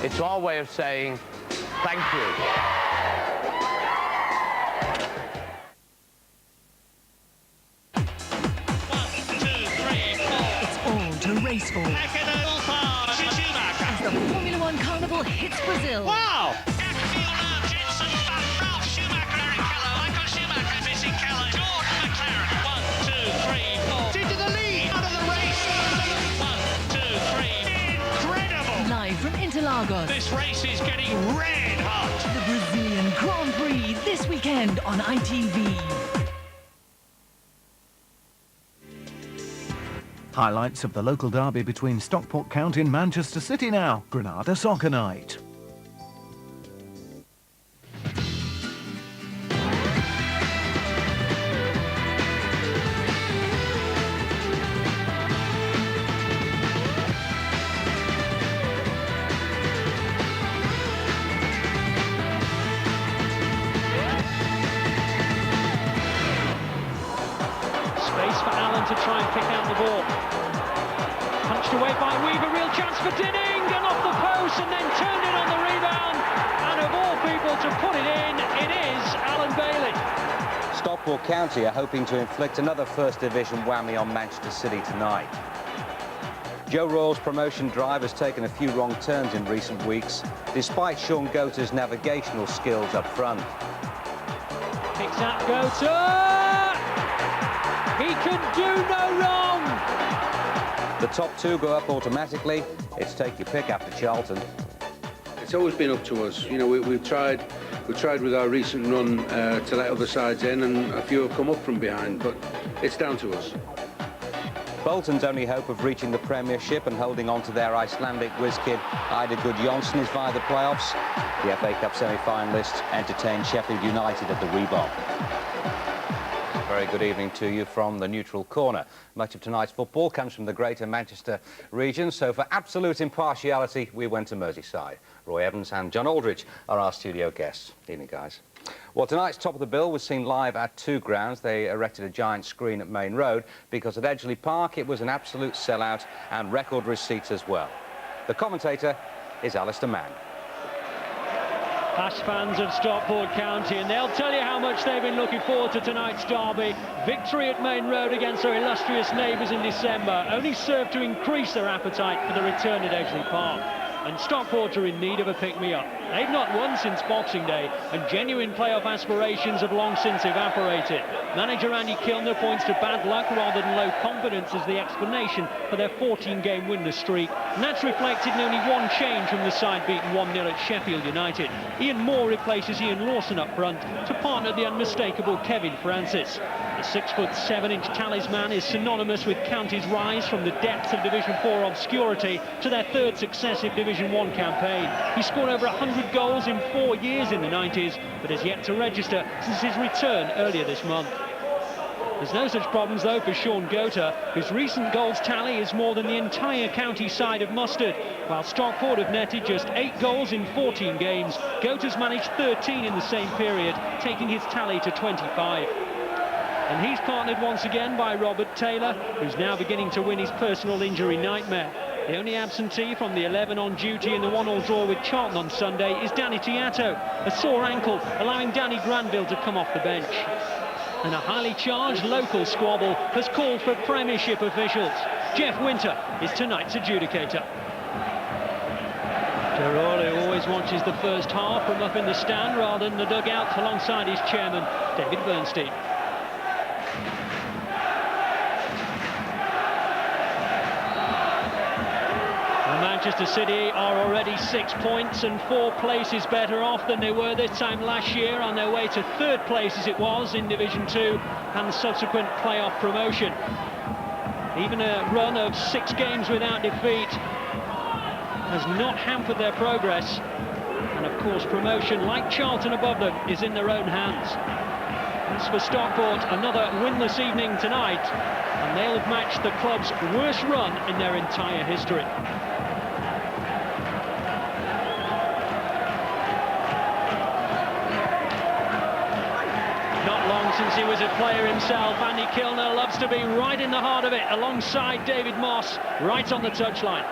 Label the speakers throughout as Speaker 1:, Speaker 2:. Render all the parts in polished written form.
Speaker 1: It's our way of saying thank you.
Speaker 2: Race for as the Formula One Carnival hits Brazil.
Speaker 3: Wow! Into the lead out of the race. 1, 2, 3. Incredible!
Speaker 2: Live from Interlagos.
Speaker 3: This race is getting red hot.
Speaker 2: The Brazilian Grand Prix this weekend on ITV.
Speaker 4: Highlights of the local derby between Stockport County and Manchester City now. Granada Soccer Night.
Speaker 5: Space for Allen to try and pick out the ball. Punched away by Weaver, real chance for Dinning, and off the post, and then turned in on the rebound. And of all people to put it in, it is Alan Bailey.
Speaker 6: Stockport County are hoping to inflict another First Division whammy on Manchester City tonight. Joe Royal's promotion drive has taken a few wrong turns in recent weeks, despite Sean Goater's navigational skills up front.
Speaker 5: Picks out Goater! He can do no wrong!
Speaker 6: The top two go up automatically. It's take your pick after Charlton.
Speaker 7: It's always been up to us. You know, we've tried with our recent run to let other sides in, and a few have come up from behind, but it's down to us.
Speaker 6: Bolton's only hope of reaching the Premiership and holding on to their Icelandic whiz kid Ida Gudjonsson is via the playoffs. The FA Cup semi-finalists entertain Sheffield United at the Reebok. Very good evening to you from the neutral corner. Much of tonight's football comes from the Greater Manchester region, so for absolute impartiality, we went to Merseyside. Roy Evans and John Aldridge are our studio guests. Evening, guys. Well, tonight's top of the bill was seen live at two grounds. They erected a giant screen at Main Road because at Edgeley Park it was an absolute sellout and record receipts as well. The commentator is Alistair Mann.
Speaker 5: Past fans of Stockport County, and they'll tell you how much they've been looking forward to tonight's derby. Victory at Main Road against their illustrious neighbours in December only served to increase their appetite for the return at Edgeley Park. And Stockport are in need of a pick-me-up. They've not won since Boxing Day, and genuine playoff aspirations have long since evaporated. Manager Andy Kilner points to bad luck rather than low confidence as the explanation for their 14-game winless streak. And that's reflected in only one change from the side beaten 1-0 at Sheffield United. Ian Moore replaces Ian Lawson up front to partner the unmistakable Kevin Francis. The 6'7" talisman is synonymous with County's rise from the depths of Division 4 obscurity to their third successive Division 1 campaign. He scored over 100 goals in 4 years in the 90s, but has yet to register since his return earlier this month. There's no such problems, though, for Sean Goater, whose recent goals tally is more than the entire county side of Mustard. While Stockport have netted just 8 goals in 14 games, Goater's managed 13 in the same period, taking his tally to 25. And he's partnered once again by Robert Taylor, who's now beginning to win his personal injury nightmare. The only absentee from the 11 on duty in the 1-1 draw with Charlton on Sunday is Danny Tiato, a sore ankle, allowing Danny Granville to come off the bench. And a highly charged local squabble has called for Premiership officials. Jeff Winter is tonight's adjudicator. Deroli always watches the first half from up in the stand rather than the dugout alongside his chairman, David Bernstein. Manchester City are already 6 points and 4 places better off than they were this time last year, on their way to third place as it was in Division 2 and the subsequent playoff promotion. Even a run of 6 games without defeat has not hampered their progress, and of course promotion, like Charlton above them, is in their own hands. As for Stockport, another winless evening tonight, and they'll have matched the club's worst run in their entire history. Since he was a player himself, Andy Kilner loves to be right in the heart of it, alongside David Moss, right on the touchline.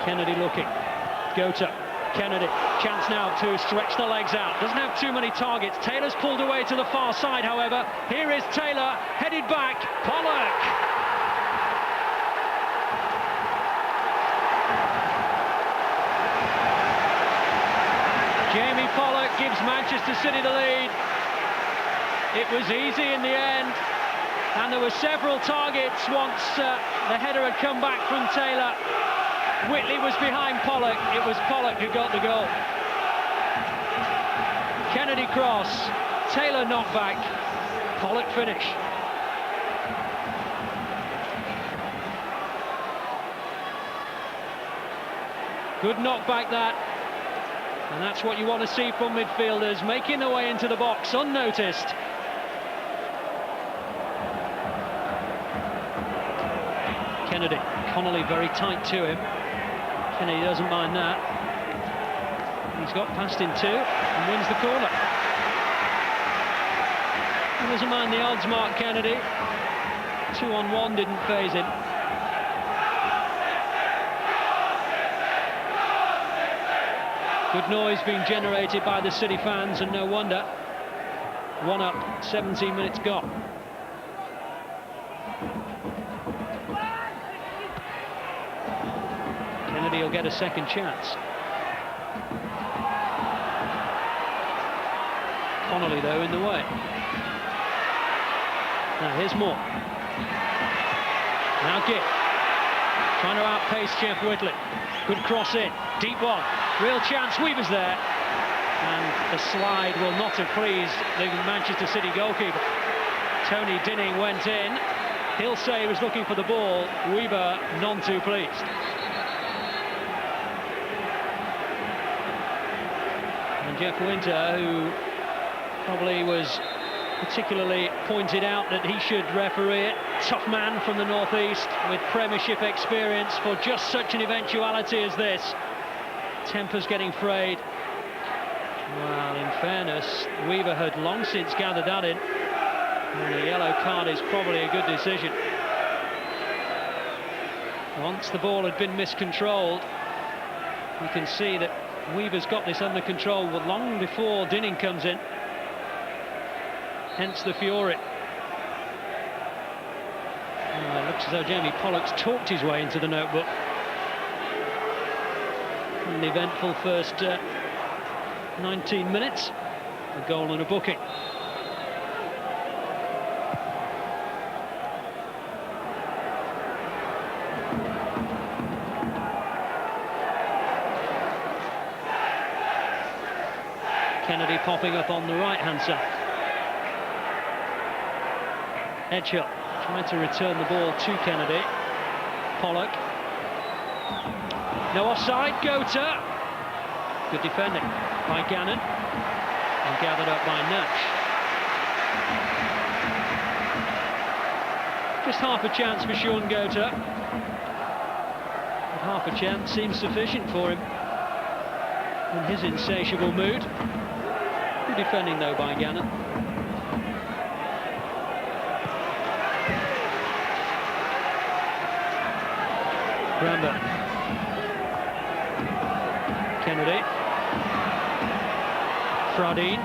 Speaker 5: Kennedy looking. Gota, Kennedy, chance now to stretch the legs out. Doesn't have too many targets. Taylor's pulled away to the far side, however. Here is Taylor, headed back. Pollock. Jamie Pollock gives Manchester City the lead. It was easy in the end, and there were several targets once the header had come back from Taylor. Whitley was behind Pollock. It was Pollock who got the goal. Kennedy cross, Taylor knockback, Pollock finish. Good knockback that. And that's what you want to see from midfielders, making their way into the box unnoticed. Kennedy, Connolly very tight to him. Kennedy doesn't mind that. He's got past him too and wins the corner. He doesn't mind the odds, Mark Kennedy. 2-on-1 didn't faze him. Good noise being generated by the City fans, and no wonder. 1 up, 17 minutes gone. Kennedy will get a second chance. Connolly, though, in the way. Now, here's Moore. Now Gitt, trying to outpace Jeff Whitley. Good cross in, deep one. Real chance, Weaver's there. And the slide will not have pleased the Manchester City goalkeeper. Tony Dinning went in. He'll say he was looking for the ball. Weaver none too pleased. And Jeff Winter, who probably was particularly pointed out that he should referee it. Tough man from the northeast with Premiership experience for just such an eventuality as this. Tempers getting frayed. Well, in fairness, Weaver had long since gathered that in. And a yellow card is probably a good decision. Once the ball had been miscontrolled, you can see that Weaver's got this under control long before Dinning comes in. Hence the fury. It looks as though Jamie Pollock's talked his way into the notebook. An eventful first 19 minutes. A goal and a booking. Kennedy popping up on the right-hand side. Edgehill trying to return the ball to Kennedy. Pollock. No offside, Gota. Good defending by Gannon. And gathered up by Nash. Just half a chance for Sean Gota. But half a chance seems sufficient for him in his insatiable mood. Good defending though by Gannon. Bramber. Kennedy. Fradine.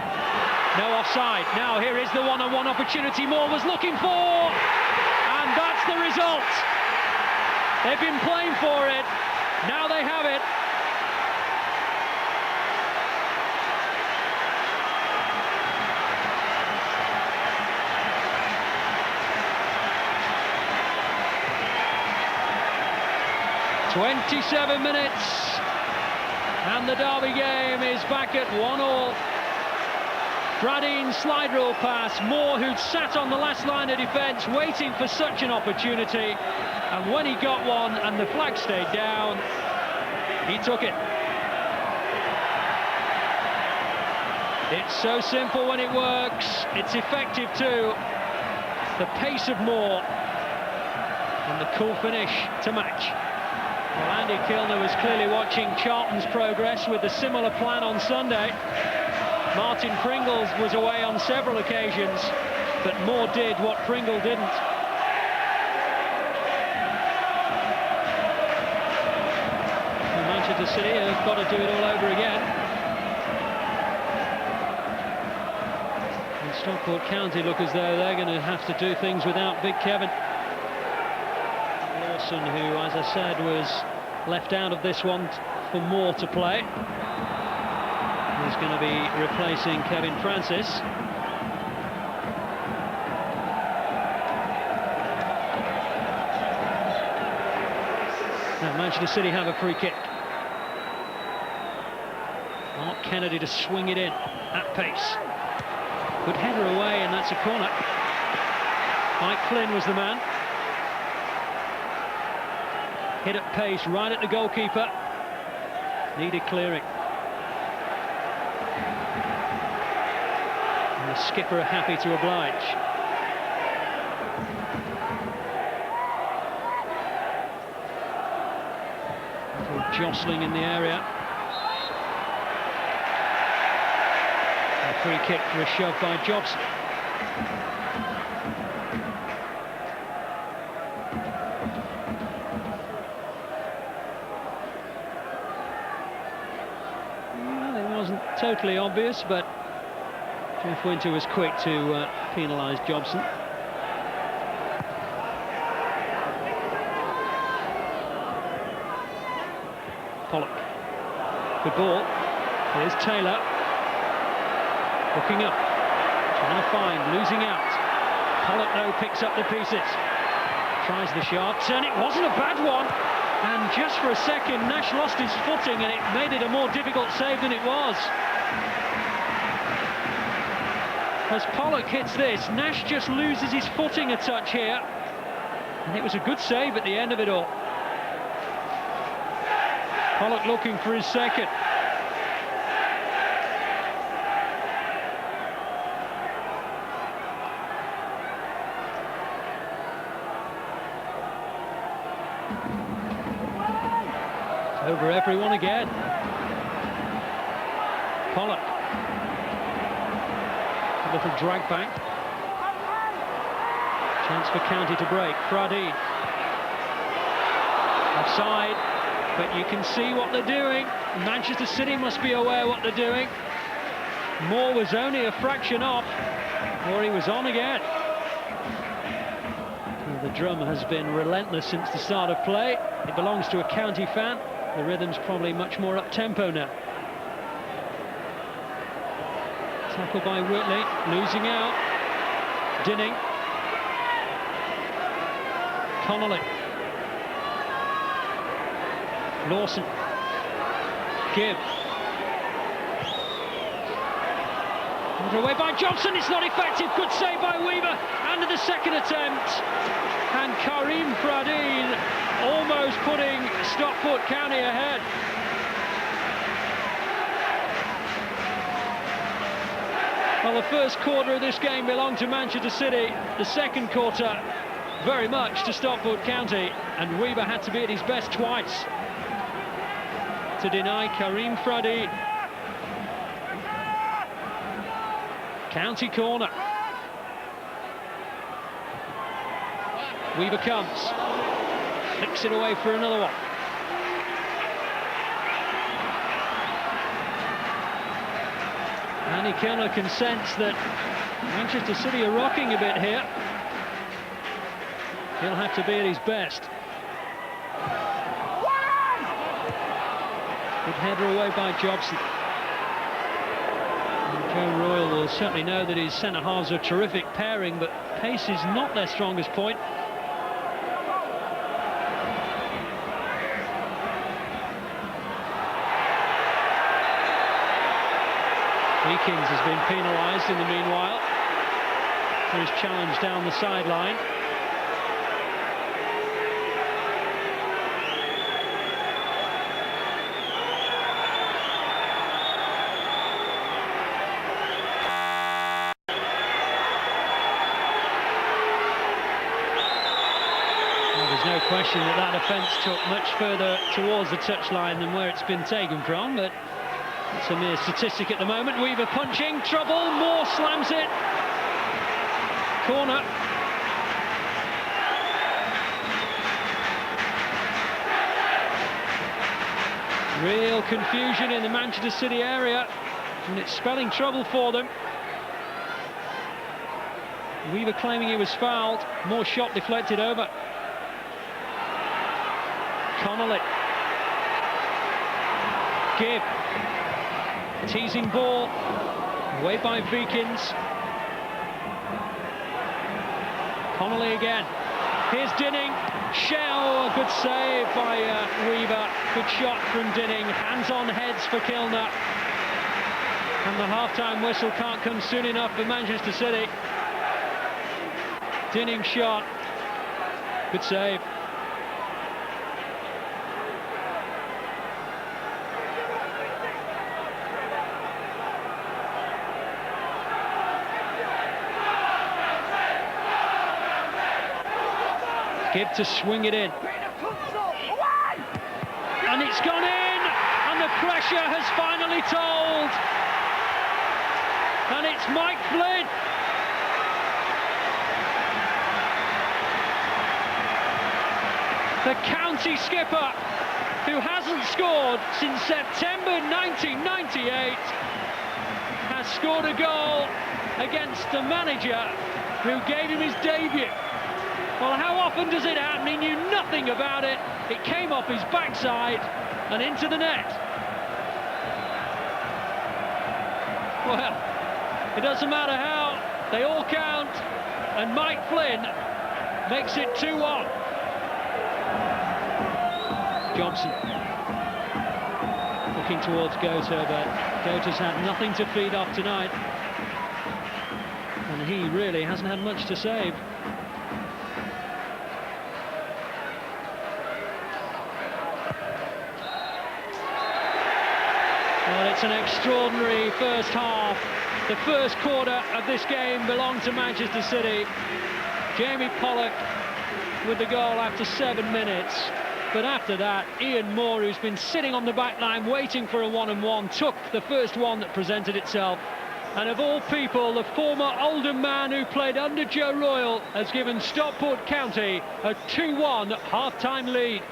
Speaker 5: No offside. Now here is the one-on-one opportunity Moore was looking for. And that's the result. They've been playing for it. Now they have it. "27 minutes, and the Derby game is back at 1-1. Fradine's slide rule pass. Moore, who'd sat on the last line of defence, waiting for such an opportunity, and when he got one and the flag stayed down, he took it. It's so simple when it works. It's effective too. The pace of Moore and the cool finish to match. Well, Andy Kilner was clearly watching Charlton's progress with a similar plan on Sunday. Martin Pringles was away on several occasions, but Moore did what Pringle didn't. The Manchester Manchester City have got to do it all over again. And Stockport County look as though they're going to have to do things without Big Kevin. Lawson, who, as I said, was left out of this one for more to play. He's going to be replacing Kevin Francis. Now Manchester City have a free kick. Mark Kennedy to swing it in at pace. Good header away, and that's a corner. Mike Flynn was the man. Hit at pace, right at the goalkeeper. Needed clearing. And the skipper happy to oblige. Jostling in the area. A free kick for a shove by Jobson. Well, it wasn't totally obvious, but Jeff Winter was quick to penalise Jobson. Pollock. Good ball. Here's Taylor. Looking up. Trying to find. Losing out. Pollock, though, picks up the pieces. Tries the sharp turn. It wasn't a bad one. And just for a second, Nash lost his footing and it made it a more difficult save than it was. As Pollock hits this, Nash just loses his footing a touch here. And it was a good save at the end of it all. Pollock looking for his second. It's over everyone again. Pollock. A little drag back. Chance for County to break. Fradine. Offside. But you can see what they're doing. Manchester City must be aware what they're doing. Moore was only a fraction off, or he was on again. Well, the drum has been relentless since the start of play. It belongs to a County fan. The rhythm's probably much more up-tempo now. Tackle by Whitley, losing out. Dinning. Connolly. Lawson. Gibb. Away by Johnson, it's not effective. Good save by Weaver. And the second attempt. And Karim Fradine almost putting Stockport County ahead. Well, the first quarter of this game belonged to Manchester City. The second quarter, very much to Stockport County. And Weaver had to be at his best twice to deny Karim Fradine. County corner. Weaver comes. Flicks it away for another one. Andy Keller can sense that Manchester City are rocking a bit here. He'll have to be at his best. Good header away by Jobson. And Joe Royal will certainly know that his centre-halves are a terrific pairing, but pace is not their strongest point. Eakins has been penalised in the meanwhile for his challenge down the sideline. There's no question that that offence took much further towards the touchline than where it's been taken from, but it's a mere statistic at the moment. Weaver punching, trouble, Moore slams it. Corner. Real confusion in the Manchester City area, and it's spelling trouble for them. Weaver claiming he was fouled. More shot deflected over. Connolly. Gibb. Teasing ball. Away by Beekins. Connolly again. Here's Dinning. Shell, a good save by Weaver. Good shot from Dinning. Hands on heads for Kilner. And the half-time whistle can't come soon enough for Manchester City. Dinning shot. Good save. Gibb to swing it in. And it's gone in! And the pressure has finally told. And it's Mike Flynn. The county skipper, who hasn't scored since September 1998, has scored a goal against the manager who gave him his debut. Well, how often does it happen? He knew nothing about it. It came off his backside and into the net. Well, it doesn't matter how, they all count, and Mike Flynn makes it 2-1. Johnson looking towards Gota, but Gota's had nothing to feed off tonight, and he really hasn't had much to save. Well, it's an extraordinary first half. The first quarter of this game belonged to Manchester City. Jamie Pollock with the goal after 7 minutes. But after that, Ian Moore, who's been sitting on the back line waiting for a one-on-one, took the first one that presented itself. And of all people, the former Oldham man who played under Joe Royle has given Stockport County a 2-1 half-time lead.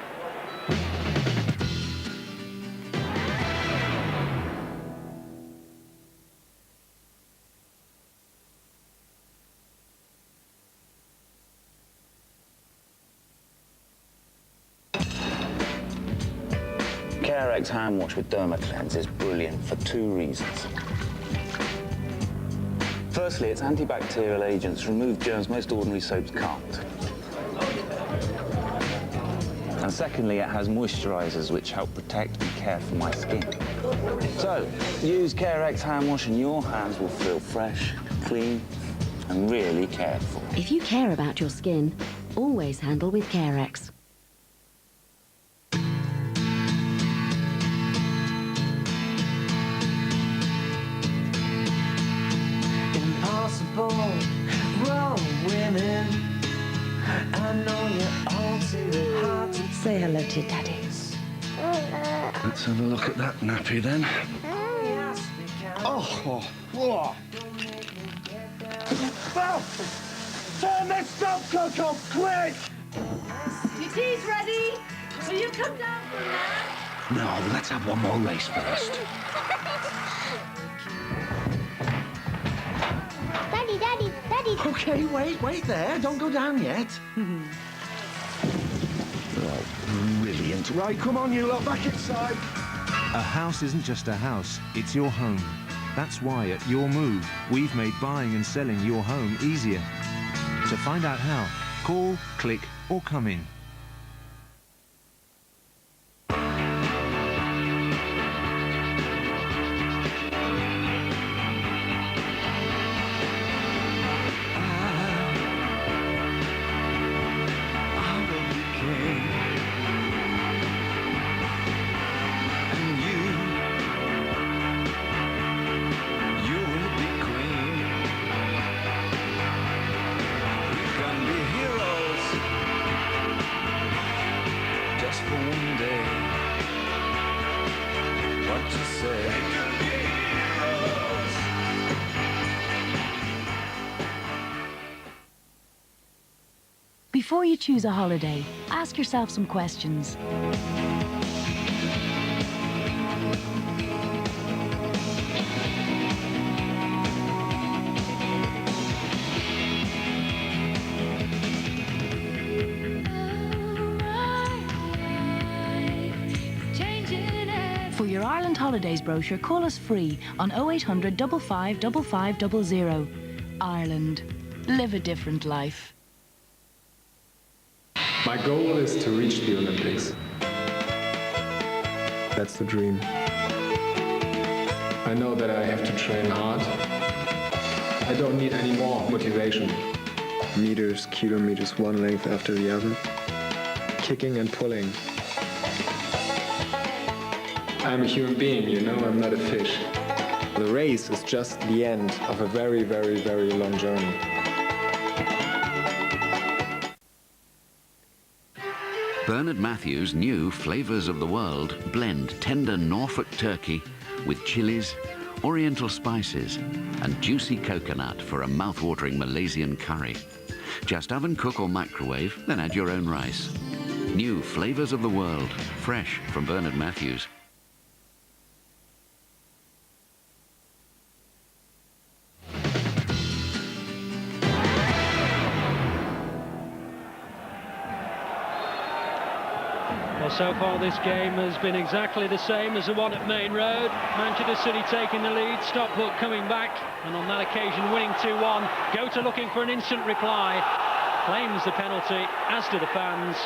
Speaker 8: Carex hand wash with Dermacleanse is brilliant for 2 reasons. Firstly, its antibacterial agents remove germs most ordinary soaps can't. And secondly, it has moisturisers which help protect and care for my skin. So, use Carex hand wash and your hands will feel fresh, clean and really cared for.
Speaker 9: If you care about your skin, always handle with Carex.
Speaker 2: Say hello to your daddy.
Speaker 10: Let's have a look at that nappy then. Oh! Turn this stopcock off, quick!
Speaker 11: Your tea's ready. Will you come down from there?
Speaker 10: No, let's have one more race first.
Speaker 11: Daddy.
Speaker 10: OK, wait there. Don't go down yet. Oh, brilliant. Right, come on, you lot, back inside.
Speaker 4: A house isn't just a house, it's your home. That's why at Your Move, we've made buying and selling your home easier. To find out how, call, click or come in.
Speaker 9: Before you choose a holiday, ask yourself some questions.
Speaker 2: For your Ireland Holidays brochure, call us free on 0800 55 5500. Ireland. Live a different life.
Speaker 12: My goal is to reach the Olympics. That's the dream. I know that I have to train hard. I don't need any more motivation. Meters, kilometers, one length after the other. Kicking and pulling. I'm a human being, you know, I'm not a fish. The race is just the end of a very, very, very long journey.
Speaker 13: Bernard Matthews' new Flavours of the World blend tender Norfolk turkey with chilies, oriental spices and juicy coconut for a mouth-watering Malaysian curry. Just oven cook or microwave, then add your own rice. New Flavours of the World, fresh from Bernard Matthews.
Speaker 5: So far this game has been exactly the same as the one at Main Road. Manchester City taking the lead, Stockport coming back, and on that occasion winning 2-1. Gota looking for an instant reply, claims the penalty, as do the fans.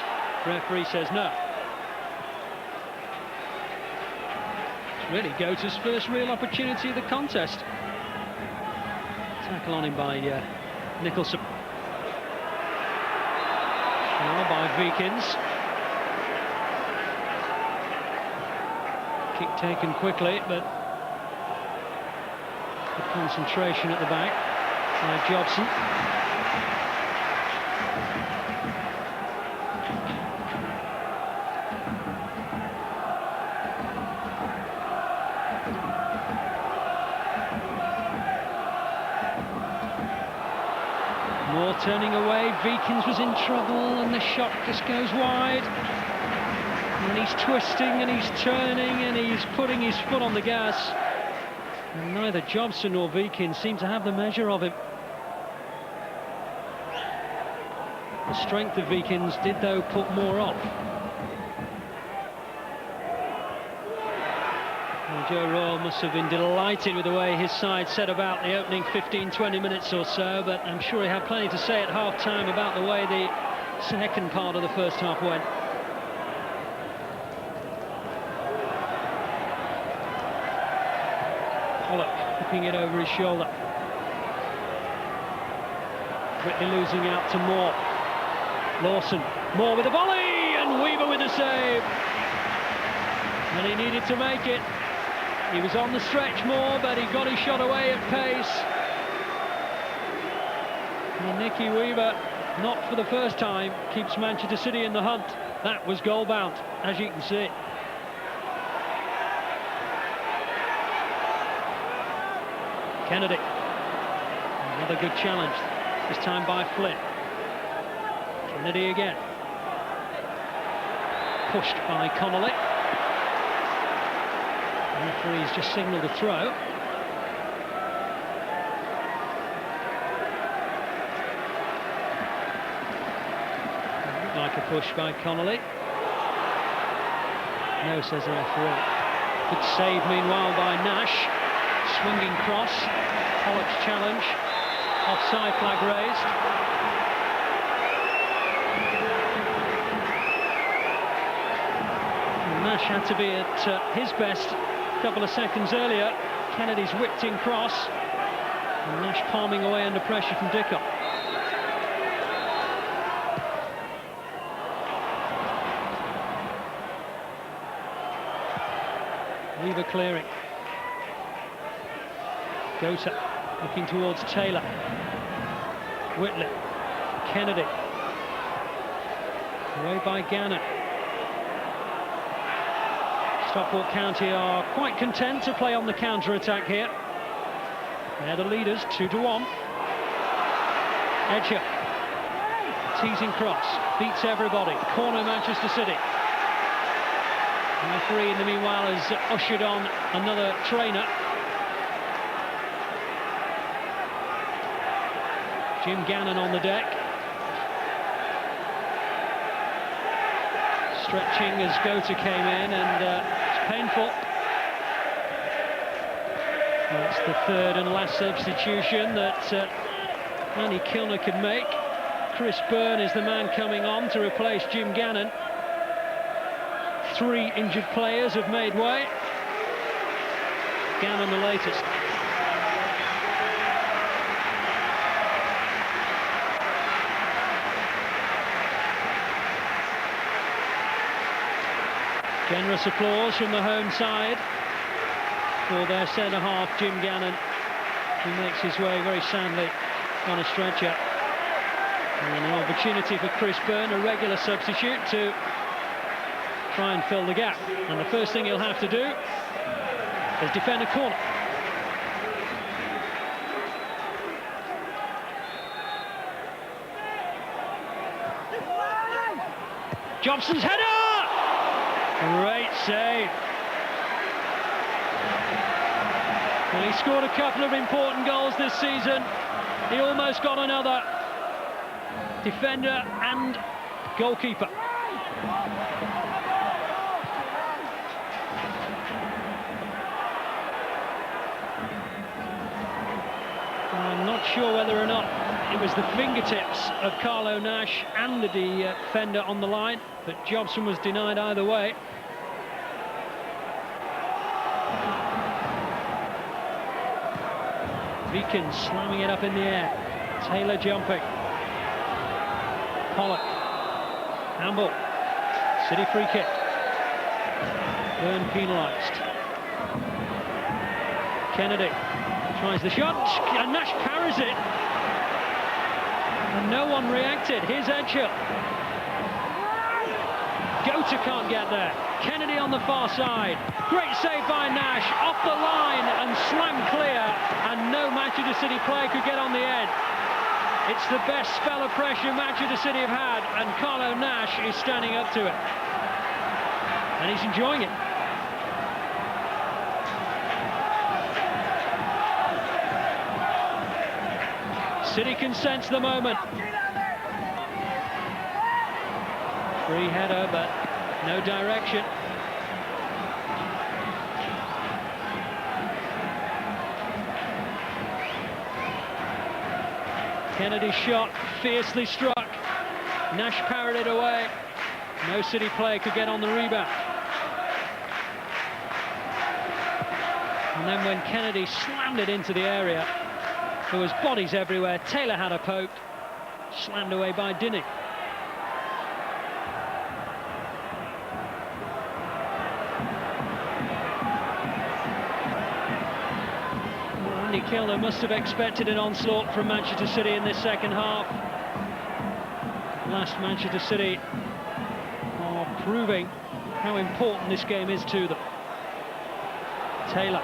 Speaker 5: Referee says no. It's really Gota's first real opportunity of the contest. Tackle on him by Nicholson. Now by Vikins. Kick taken quickly, but good concentration at the back by Jobson. Moore turning away, Vikins was in trouble and the shot just goes wide. And he's twisting and he's turning and he's putting his foot on the gas. And neither Jobson nor Vikins seem to have the measure of him. The strength of Vikins did, though, put Moore off. And Joe Royal must have been delighted with the way his side set about the opening 15-20 minutes or so, but I'm sure he had plenty to say at half-time about the way the second part of the first half went. Looking it over his shoulder. Quickly losing out to Moore. Lawson. Moore with a volley and Weaver with a save. And he needed to make it. He was on the stretch more, but he got his shot away at pace. And Nicky Weaver, not for the first time, keeps Manchester City in the hunt. That was goal bound, as you can see. Kennedy, another good challenge, this time by Flynn. Kennedy again. Pushed by Connolly. The referee's just signalled a throw. Looked like a push by Connolly. No, says the referee. Good save meanwhile by Nash. Swinging cross, Pollock's challenge, offside flag raised. And Nash had to be at his best a couple of seconds earlier. Kennedy's whipped in cross, and Nash palming away under pressure from Dickop. Weaver clearing. Gota looking towards Taylor. Whitley. Kennedy. Away by Gannon. Stockport County are quite content to play on the counter-attack here. They're the leaders, 2-1. Edger. Teasing cross. Beats everybody. Corner Manchester City. The referee in the meanwhile has ushered on another trainer. Jim Gannon on the deck. Stretching as Gota came in, and it's painful. That's the third and last substitution that Andy Kilner could make. Chris Byrne is the man coming on to replace Jim Gannon. 3 injured players have made way. Gannon the latest. Generous applause from the home side for their centre-half, Jim Gannon, who makes his way very soundly on a stretcher. And an opportunity for Chris Byrne, a regular substitute, to try and fill the gap. And the first thing he'll have to do is defend a corner. Jobson's header! Great save. Well, he scored a couple of important goals this season. He almost got another. Defender and goalkeeper. I'm not sure whether or not it was the fingertips of Carlo Nash and the defender on the line, but Jobson was denied either way. Beacon slamming it up in the air. Taylor jumping. Pollock. Campbell. City free kick. Byrne penalised. Kennedy tries the shot, and Nash parries it. And no one reacted. Here's Edgehill. Gota can't get there. Kennedy on the far side. Great save by Nash, off the line and slammed clear, and no Manchester City player could get on the end. It's the best spell of pressure Manchester City have had, and Carlo Nash is standing up to it. And he's enjoying it. City can sense the moment. Free header, but no direction. Kennedy's shot, fiercely struck. Nash parried it away. No City player could get on the rebound. And then when Kennedy slammed it into the area, there was bodies everywhere. Taylor had a poke, slammed away by Dinny. Andy Kilner must have expected an onslaught from Manchester City in this second half. Last Manchester City are proving how important this game is to them. Taylor,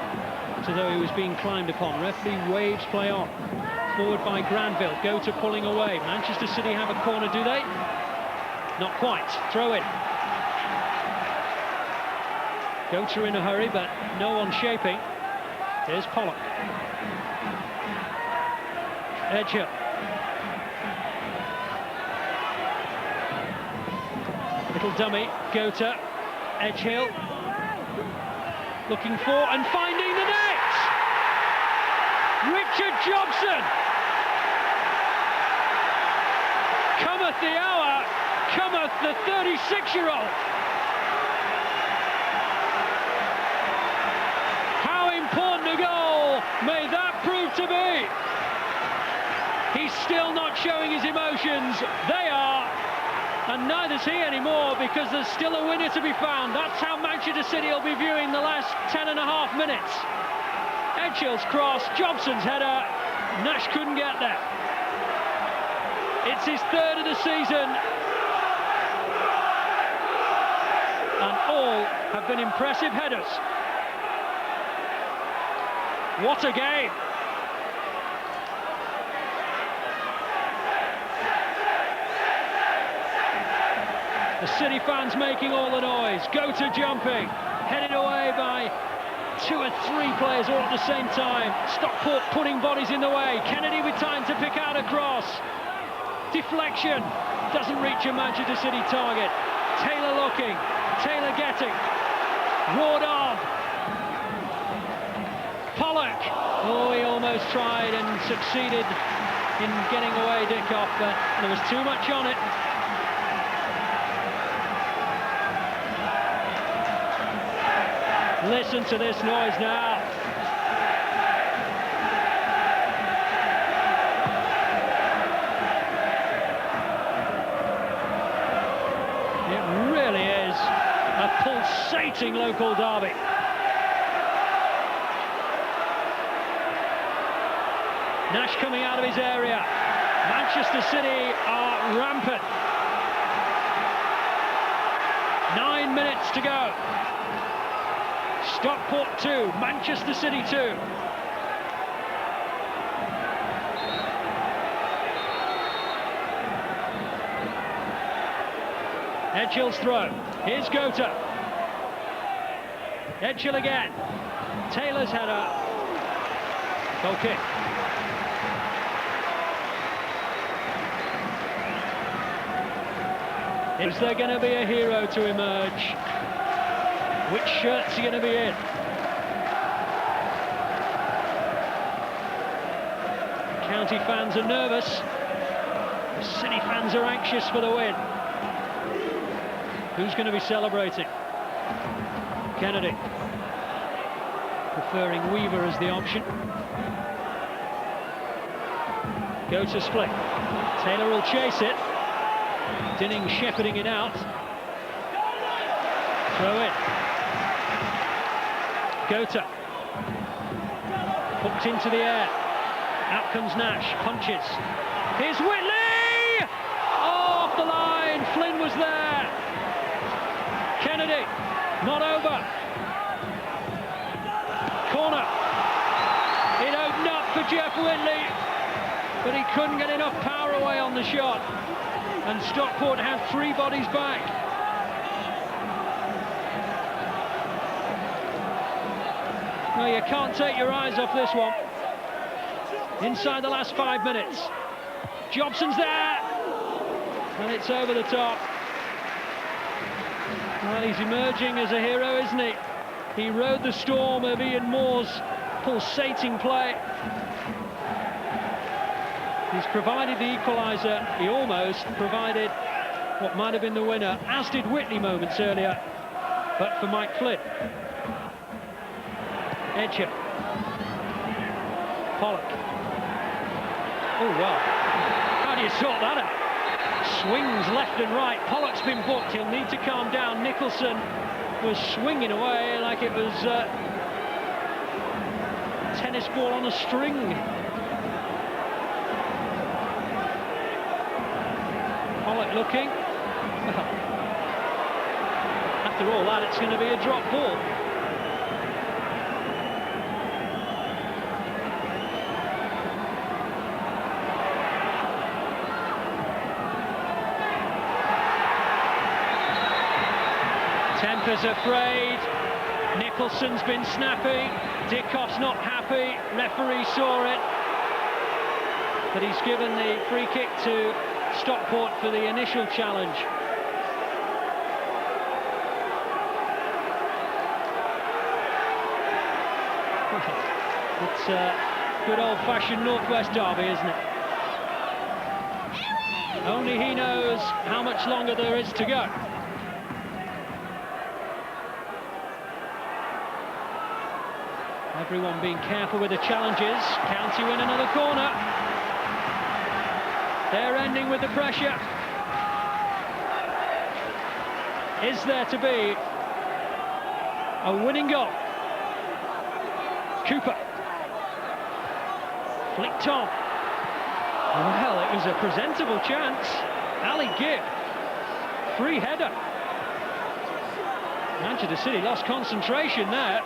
Speaker 5: as though he was being climbed upon. Referee waves play on. Forward by Granville. Gota pulling away. Manchester City have a corner, do they? Not quite. Throw in. Gota in a hurry, but no one shaping. Here's Pollock. Edgehill. Little dummy. Gota. Edgehill. Looking for and finding the net! Richard Jobson! Cometh the hour, cometh the 36-year-old. How important a goal may that prove to be? He's still not showing his emotions. They are. And neither's he anymore, because there's still a winner to be found. That's how Manchester City will be viewing the last 10.5 minutes. Edgehill's cross, Jobson's header. Nash couldn't get there. It's his third of the season. And all have been impressive headers. What a game. The City fans making all the noise. Gota jumping, headed away by 2 or 3 players all at the same time. Stockport putting bodies in the way. Kennedy with time to pick out a cross. Deflection, doesn't reach a Manchester City target. Taylor looking, getting. Ward on. Pollock. tried and succeeded in getting away Dickoff, but there was too much on it. Listen to this noise now. It really is a pulsating local derby. Nash coming out of his area. Manchester City are rampant. 9 minutes to go. Stockport 2, Manchester City 2. Edgill's throw. Here's Gota. Edgill again. Taylor's header. Goal kick. Is there going to be a hero to emerge? Which shirt's he going to be in? County fans are nervous. The City fans are anxious for the win. Who's going to be celebrating? Kennedy. Preferring Weaver as the option. Go to split. Taylor will chase it. Dinning shepherding it out. Throw in. Gota. Hooked into the air. Out comes Nash. Punches. Here's Whitley! Oh, off the line. Flynn was there. Kennedy. Not over. Corner. It opened up for Jeff Whitley, but he couldn't get enough power away on the shot. And Stockport have 3 bodies back. No, you can't take your eyes off this one. Inside the last 5 minutes. Jobson's there. And it's over the top. Well, he's emerging as a hero, isn't he? He rode the storm of Ian Moore's pulsating play. He's provided the equaliser. He almost provided what might have been the winner, as did Whitley moments earlier, but for Mike Flynn. Edger. Pollock. Oh, well. How do you sort that out? Swings left and right. Pollock's been booked. He'll need to calm down. Nicholson was swinging away like it was a tennis ball on a string. Pollock looking. After all that, it's going to be a drop ball. Temper's afraid. Nicholson's been snappy. Dickoff's not happy. Referee saw it. But he's given the free kick to Stockport for the initial challenge. It's a good old-fashioned Northwest derby, isn't it? Only he knows how much longer there is to go. Everyone being careful with the challenges. County win another corner. They're ending with the pressure. Is there to be a winning goal? Cooper. Flicked on. Well, it was a presentable chance. Ali Gibb. Free header. Manchester City lost concentration there.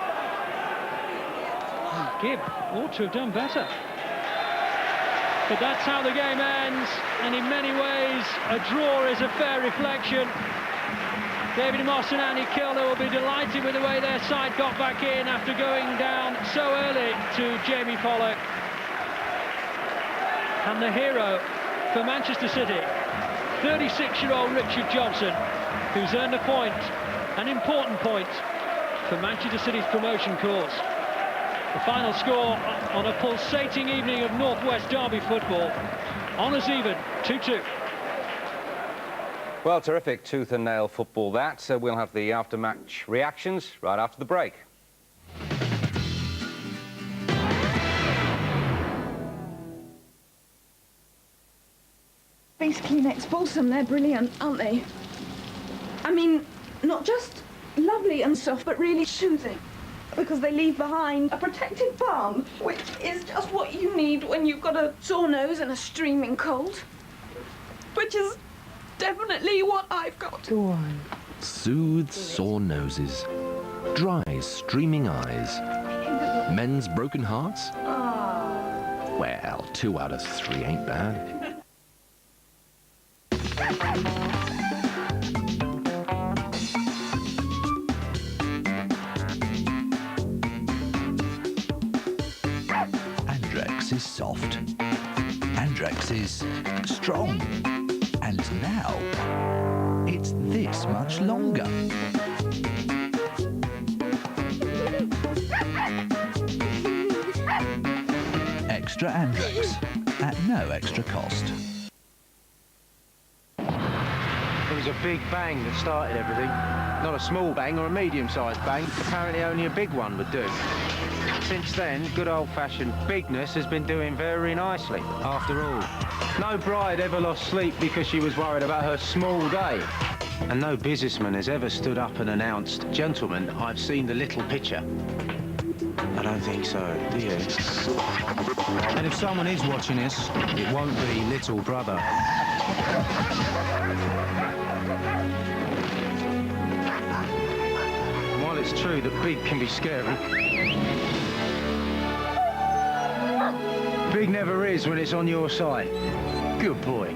Speaker 5: Gibb ought to have done better. But that's how the game ends, and in many ways a draw is a fair reflection. David Moss and Andy Kilner will be delighted with the way their side got back in after going down so early to Jamie Pollock. And the hero for Manchester City, 36-year-old Richard Jobson, who's earned a point, an important point, for Manchester City's promotion cause. The final score on a pulsating evening of Northwest Derby football. Honours even, 2-2.
Speaker 6: Well, terrific tooth and nail football that. So we'll have the after-match reactions right after the break.
Speaker 11: Basically, next Bolton, they're brilliant, aren't they? I mean, not just lovely and stuff, but really soothing. Because they leave behind a protective balm, which is just what you need when you've got a sore nose and a streaming cold. Which is definitely what I've got.
Speaker 14: Go on. Soothes sore noses, dries streaming eyes, mends broken hearts. Well, 2 out of 3 ain't bad.
Speaker 15: Andrex is soft. Andrex is strong. And now, it's this much longer. Extra Andrex at no extra cost.
Speaker 16: It was a big bang that started everything. Not a small bang or a medium-sized bang. Apparently only a big one would do. Since then, good old-fashioned bigness has been doing very nicely, after all. No bride ever lost sleep because she was worried about her small day. And no businessman has ever stood up and announced, "Gentlemen, I've seen the little picture." I don't think so, do you? And if someone is watching us, it won't be little brother. And while it's true that big can be scary, big never is when it's on your side. Good boy.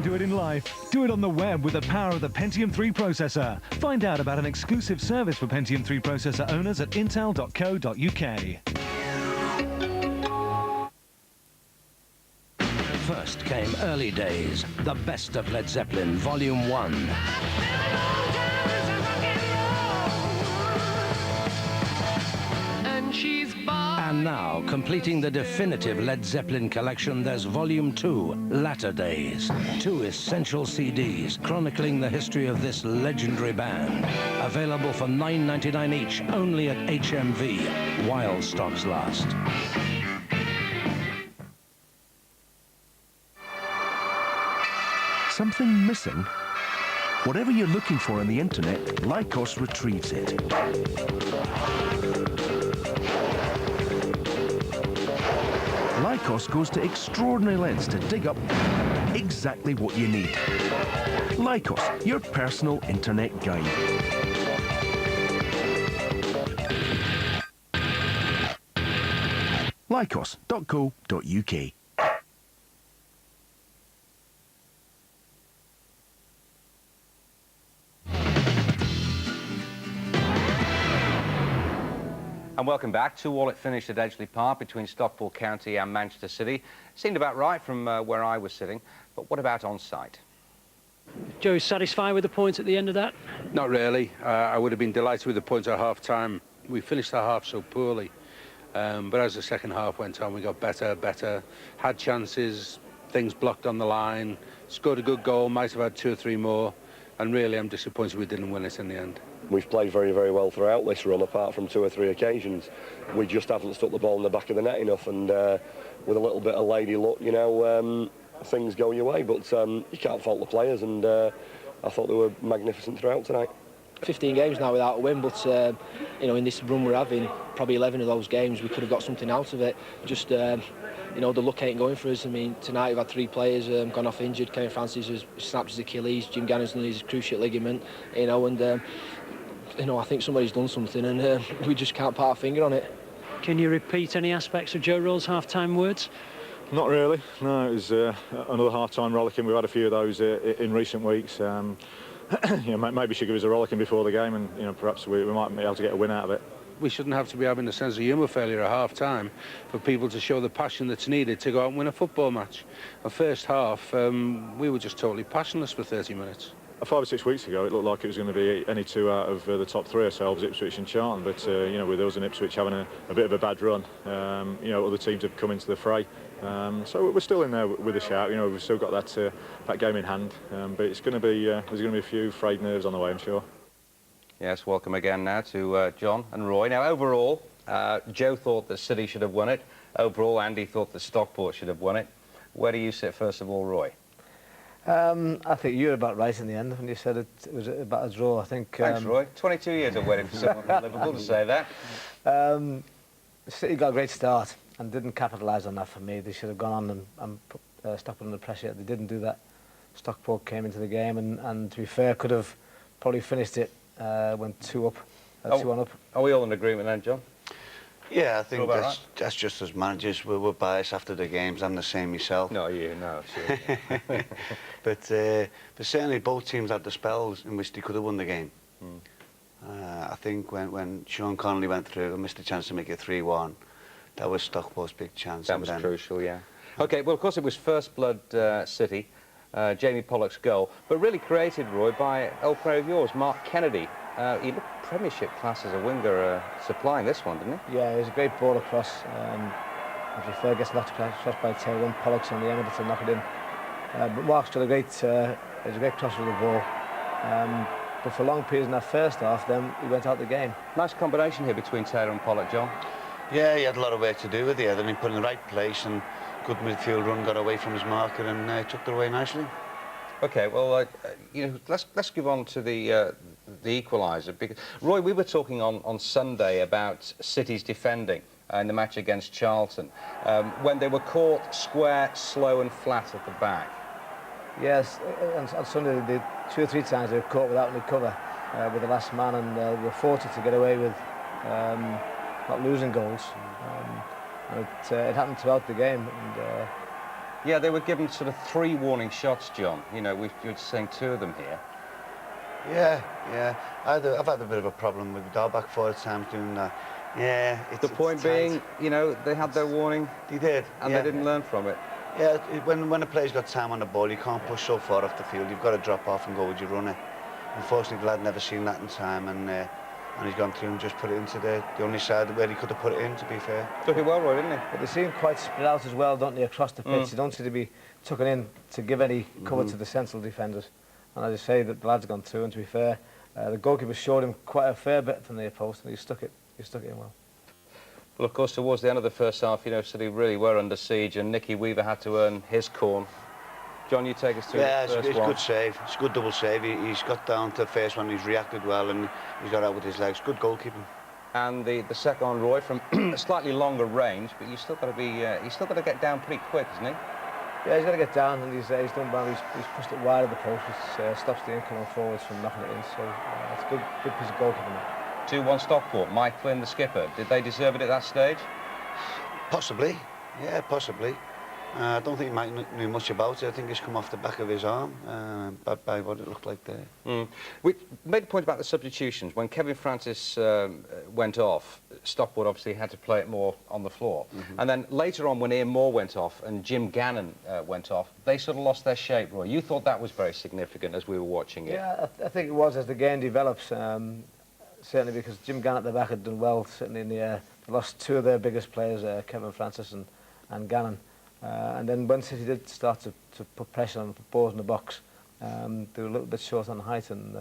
Speaker 17: Do it in life. Do it on the web with the power of the Pentium 3 processor. Find out about an exclusive service for Pentium 3 processor owners at intel.co.uk.
Speaker 18: First came Early Days, the best of Led Zeppelin, Volume 1. And now, completing the definitive Led Zeppelin collection, there's Volume 2, Latter Days. 2 essential CDs chronicling the history of this legendary band. Available for $9.99 each, only at HMV, while stocks last.
Speaker 14: Something missing? Whatever you're looking for on the internet, Lycos retrieves it. Lycos goes to extraordinary lengths to dig up exactly what you need. Lycos, your personal internet guide. Lycos.co.uk.
Speaker 6: And welcome back. 2-2 it finished at Edgeley Park between Stockport County and Manchester City. Seemed about right from where I was sitting, but what about on site?
Speaker 5: Joe, satisfied with the points at the end of that?
Speaker 7: Not really. I would have been delighted with the points at half-time. We finished our half so poorly. But as the second half went on, we got better, had chances, things blocked on the line, scored a good goal, might have had 2 or 3 more, and really I'm disappointed we didn't win it in the end.
Speaker 19: We've played very, very well throughout this run, apart from 2 or 3 occasions. We just haven't stuck the ball in the back of the net enough, and with a little bit of lady luck, you know, things go your way, but you can't fault the players, and I thought they were magnificent throughout tonight.
Speaker 20: 15 games now without a win, but you know, in this run we're having, probably 11 of those games we could have got something out of it. Just you know, the luck ain't going for us. I mean, tonight we've had 3 players gone off injured. Kevin Francis has snapped his Achilles, Jim Gannon's done his cruciate ligament, you know, and you know, I think somebody's done something, and we just can't put our finger on it.
Speaker 5: Can you repeat any aspects of Joe Roll's half-time words?
Speaker 21: Not really, no. It was another half-time rollicking. We've had a few of those in recent weeks. You know, maybe should give us a rollicking before the game, and you know, perhaps we might be able to get a win out of it.
Speaker 7: We shouldn't have to be having a sense of humour failure at half-time for people to show the passion that's needed to go out and win a football match. The first half, we were just totally passionless for 30 minutes.
Speaker 21: 5 or 6 weeks ago, it looked like it was going to be any 2 out of the top 3 ourselves, Ipswich and Charlton. But you know, with us and Ipswich having a bit of a bad run, you know, other teams have come into the fray. So we're still in there with a shout. You know, we've still got that game in hand. But it's going to be there's going to be a few frayed nerves on the way, I'm sure.
Speaker 6: Yes, welcome again now to John and Roy. Now, overall, Joe thought that City should have won it. Overall, Andy thought that Stockport should have won it. Where do you sit, first of all, Roy?
Speaker 22: I think you were about right in the end when you said it was about a draw. I think.
Speaker 6: Thanks, Roy. 22 years of waiting for someone from Liverpool to say that.
Speaker 22: City got a great start and didn't capitalise on that for me. They should have gone on and put Stockport under pressure. They didn't do that. Stockport came into the game and to be fair, could have probably finished it. Went 2-1 up.
Speaker 6: Are we all in agreement then, John?
Speaker 23: Yeah, I think that's just as managers. We're biased after the games. I'm the same myself.
Speaker 6: No, you, no. Sure.
Speaker 23: but certainly both teams had the spells in which they could have won the game. I think when Sean Connolly went through and missed a chance to make it 3-1, that was Stockport's big chance.
Speaker 6: That was crucial, yeah. OK, well, of course, it was first blood City. Jamie Pollock's goal, but really created, Roy, by old player of yours, Mark Kennedy. He looked Premiership class as a winger, supplying this one, didn't he?
Speaker 22: Yeah, it was a great ball across. To be fair, gets knocked across by Taylor. Pollock's on the end of it to knock it in. But Mark's got a great, it was a great cross with the ball. But for long periods in that first half, then he went out the game.
Speaker 6: Nice combination here between Taylor and Pollock, John.
Speaker 23: Yeah, he had a lot of work to do with the other, and he put in the right place, and good midfield run, got away from his marker, and took it away nicely.
Speaker 6: OK, well, you know, let's give on to the equaliser. Because Roy, we were talking on Sunday about City's defending in the match against Charlton, when they were caught square, slow and flat at the back.
Speaker 22: Yes, on Sunday they did 2 or 3 times they were caught without any cover with the last man, and they were fortunate to get away with not losing goals. And it happened throughout the game. And,
Speaker 6: yeah, they were given sort of 3 warning shots, John. You know, you're saying 2 of them here.
Speaker 23: Yeah. I've had a bit of a problem with our back 4 times doing that. Yeah.
Speaker 6: The point being, you know, they had their warning.
Speaker 23: They did.
Speaker 6: And they didn't learn from it.
Speaker 23: Yeah, when a player's got time on the ball, you can't push so far off the field. You've got to drop off and go with your runner. Unfortunately, the lad never seen that in time, and he's gone through and just put it into the only side where he could have put it in, to be fair.
Speaker 6: Took it well, Roy, didn't he?
Speaker 22: But they seem quite spread out as well, don't they, across the pitch. They don't seem to be tucking in to give any cover to the central defenders. And as I say, the lad's gone through, and to be fair, the goalkeeper showed him quite a fair bit from the post, and he stuck it in well.
Speaker 6: Well, of course, towards the end of the first half, you know, City really were under siege, and Nicky Weaver had to earn his corn. John, you take us through the first one.
Speaker 23: Yeah, it's a good save. It's a good double save. He's got down to the first one, he's reacted well, and he's got out with his legs. Good goalkeeping.
Speaker 6: And the second one, Roy, from a slightly longer range, but you've still got to be, he's still got to get down pretty quick, isn't he?
Speaker 22: Yeah, he's got to get down, and he's done well. He's pushed it wide of the post, which stops the incoming forwards from knocking it in. So it's a good piece of goalkeeping.
Speaker 6: 2-1 Stockport. Mike Flynn, the skipper. Did they deserve it at that stage?
Speaker 23: Possibly. Yeah, possibly. I don't think Mike knew much about it. I think it's come off the back of his arm by what it looked like there.
Speaker 6: We made a point about the substitutions. When Kevin Francis went off, Stockport obviously had to play it more on the floor. And then later on, when Ian Moore went off and Jim Gannon went off, they sort of lost their shape, Roy. You thought that was very significant as we were watching it.
Speaker 22: Yeah, I think it was as the game develops. Certainly because Jim Gannon at the back had done well, sitting in the air. They lost 2 of their biggest players, Kevin Francis and Gannon. And then when City did start to put pressure on, put balls in the box, they were a little bit short on height, and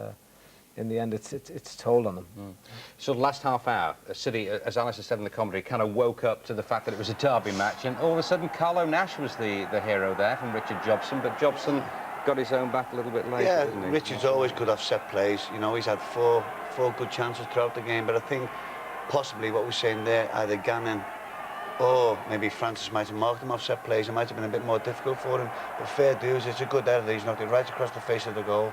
Speaker 22: in the end it's told on them.
Speaker 6: So the last half hour, City, as Alistair said in the commentary, kind of woke up to the fact that it was a derby match, and all of a sudden Carlo Nash was the hero there from Richard Jobson, but Jobson got his own back a little bit later,
Speaker 23: yeah,
Speaker 6: didn't he?
Speaker 23: Richard's always good off set plays. You know, he's had four good chances throughout the game, but I think possibly what we're saying there, either Gannon or maybe Francis might have marked him off set plays. It might have been a bit more difficult for him. But fair dues, it's a good header. He's knocked it right across the face of the goal.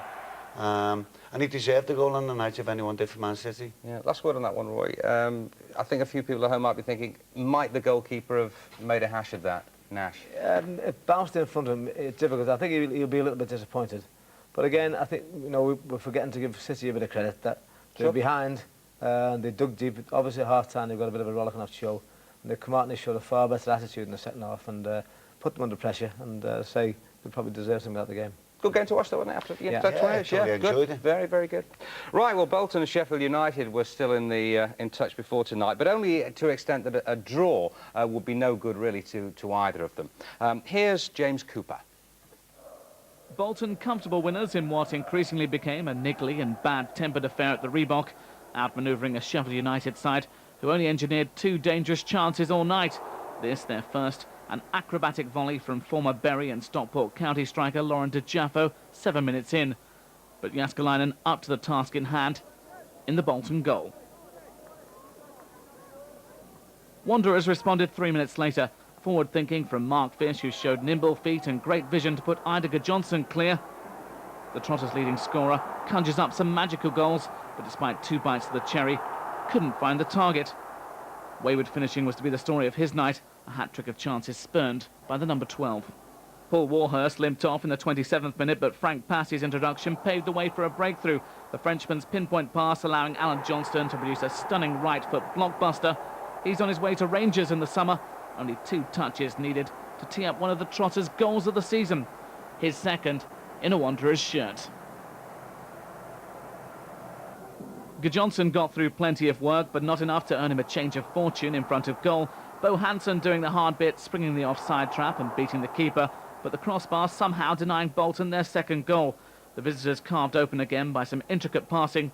Speaker 23: And he deserved the goal on the night, if anyone did, for Man City.
Speaker 6: Yeah, last word on that one, Roy. I think a few people at home might be thinking, might the goalkeeper have made a hash of that, Nash?
Speaker 22: It bounced in front of him. It's difficult. I think he'll be a little bit disappointed. But again, I think, you know, we're forgetting to give City a bit of credit. That they're behind, and they dug deep. Obviously, at half-time, they've got a bit of a rollicking off show. And they've come out and they showed a far better attitude in the second half and put them under pressure and say they probably deserve something out of the game.
Speaker 6: Good game to watch, though, wasn't it? After
Speaker 23: Totally enjoyed it.
Speaker 6: Very, very good. Right, well, Bolton and Sheffield United were still in touch before tonight, but only to an extent that a draw would be no good, really, to either of them. Here's James Cooper.
Speaker 1: Bolton comfortable winners in what increasingly became a niggly and bad-tempered affair at the Reebok, outmanoeuvring a Sheffield United side who only engineered 2 dangerous chances all night. This, their first, an acrobatic volley from former Bury and Stockport county striker Lauren de Jaffo 7 minutes in. But Jääskeläinen up to the task in hand in the Bolton goal. Wanderers responded 3 minutes later. Forward thinking from Mark Fish, who showed nimble feet and great vision to put Idager Johnson clear. The Trotters' leading scorer conjures up some magical goals, but despite 2 bites of the cherry, couldn't find the target. Wayward finishing was to be the story of his night, a hat-trick of chances spurned by the number 12. Paul Warhurst limped off in the 27th minute, but Frank Passey's introduction paved the way for a breakthrough. The Frenchman's pinpoint pass allowing Alan Johnston to produce a stunning right-foot blockbuster. He's on his way to Rangers in the summer. Only 2 touches needed to tee up one of the Trotters' goals of the season. His second in a Wanderers shirt. Johnson got through plenty of work, but not enough to earn him a change of fortune in front of goal. Bo Hansen doing the hard bit, springing the offside trap and beating the keeper, but the crossbar somehow denying Bolton their second goal. The visitors carved open again by some intricate passing.